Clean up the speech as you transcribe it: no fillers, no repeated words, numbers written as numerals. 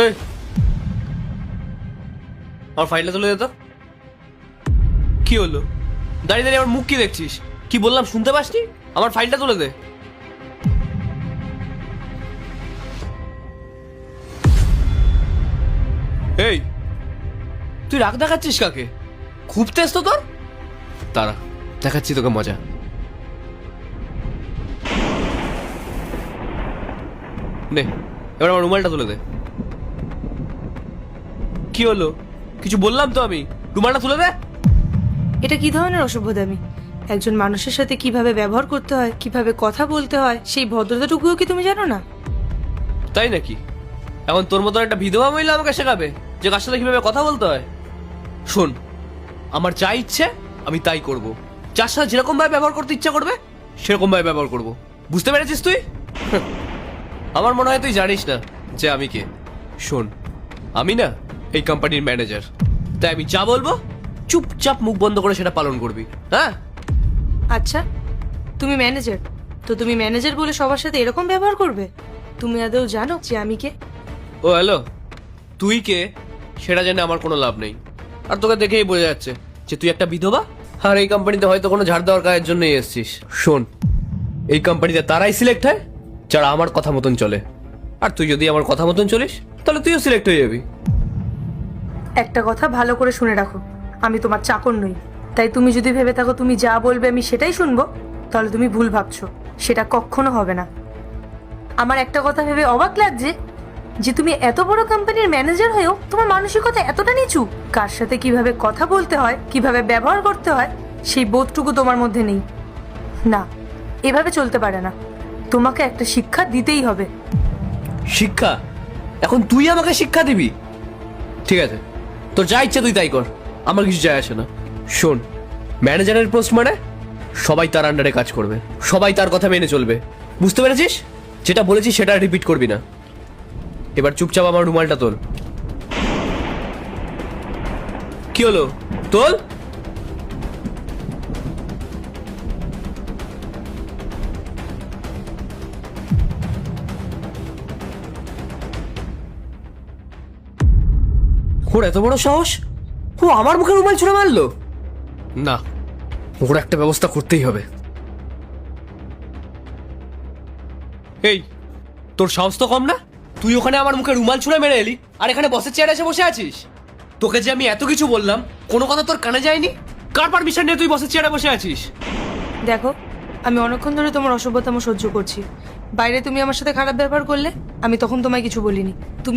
এই, আমার ফাইলটা তুলে দে তো। কি হলো? দাঁড়িয়ে দাঁড়িয়ে আমার মুখ কি দেখছিস? কি বললাম শুনতে পাসনি? আমার ফাইলটা তুলে দে। এই, তুই রাগ দেখাচ্ছিস কাকে? খুব তেজ তো তোর। তারা দেখাচ্ছি তোকে মজা। নে, এবার আমার রুমালটা তুলে দে। কি হলো? কিছু বললাম তো আমি। রুমালটা তুলে দে। এটা কি ধরনের অসভ্যতামি? একজন মানুষের সাথে কিভাবে ব্যবহার করতে হয়, কিভাবে কথা বলতে হয়, সেই ভদ্রতাটুকুও কি তুমি জানো না? তাই নাকি? এখন তোর মতন একটা বিধবা মহিলা আমাকে শেখাবে যে কার সাথে কিভাবে কথা বলতে হয়? শোন, আমার যা ইচ্ছে আমি তাই করব। যার সাথে যেরকম ভাবে ব্যবহার করতে ইচ্ছা করবে সেরকম ভাবে ব্যবহার করব। বুঝতে পেরেছিস তুই? আমার মনে হয় তুই জানিস না যে আমি কে। শোন, আমি না এই কোম্পানির ম্যানেজার। তাই আমি যা বলবো চুপচাপ মুখ বন্ধ করে সেটা পালন করবি। হ্যাঁ? আচ্ছা, তুমি ম্যানেজার, তো তুমি ম্যানেজার বলে সবার সাথে এরকম ব্যবহার করবে? তুমি আদৌ জানো যে আমি কে? ও হ্যালো, তুই কে সেটা জেনে আমার কোনো লাভ নেই। আর তোকে দেখেই বোঝা যাচ্ছে যে তুই একটা বিধবা, আর এই কোম্পানিতে হয়তো কোনো ঝাড় দেওয়ার কাজের জন্যই এসেছিস। শোন, এই কোম্পানিতে তারাই সিলেক্ট হয় যারা আমার কথা মতন চলে। আর তুই যদি আমার কথা মতন চলিস তাহলে তুইও সিলেক্ট হয়ে যাবি। একটা কথা ভালো করে শুনে রাখো, আমি তোমার চাকর নই। তাই তুমি যদি ভেবে থাকো তুমি যা বলবে আমি সেটাই শুনবো, তাহলে তুমি ভুল ভাবছো। সেটা কখনো হবে না। আমার একটা কথা ভেবে অবাক লাগছে যে তুমি এত বড় কোম্পানির ম্যানেজার হয়েও তোমার মানসিকতা এতটা নিচু। কার সাথে কিভাবে কথা বলতে হয়, কিভাবে ব্যবহার করতে হয়, সেই বোধটুকু তোমার মধ্যে নেই। না, এভাবে চলতে পারে না। তোমাকে একটা শিক্ষা দিতেই হবে। শিক্ষা? এখন তুই আমাকে শিক্ষা দিবি? ঠিক আছে, তোর যা ইচ্ছা তুই তাই কর, আমার কিছু যায় আসে না। শোন, ম্যানেজারের পোস্ট মানে সবাই তার আন্ডারে কাজ করবে, সবাই তার কথা মেনে চলবে। বুঝতে পেরেছিস? যেটা বলেছিস সেটা রিপিট করবি না। এবার চুপচাপ আমার রুমালটা তোল। কি হলো? তোল। ওর এত বড় সাহস, ও আমার মুখে রুমাল ছুঁড়ে মারলো। না, ওর একটা ব্যবস্থা করতেই হবে। এই, তোর সাহস তো কম না? তুই ওখানে আমার মুখে রুমাল ছুঁড়ে মেরে এলি, আর এখানে বসের চেয়ারে এসে বসে আছিস। তোকে যে আমি এত কিছু বললাম, কোনো কথা তোর কানে যায়নি? কার পারমিশন নিয়ে তুই বসের চেয়ারে বসে আছিস? দেখো, আমি অনেকক্ষণ ধরে তোমার অসভ্যতাম সহ্য করছি। বাইরে তুমি আমার সাথে খারাপ ব্যবহার করলে, আমি তখন তোমায় কিছু বলিনি। তুমি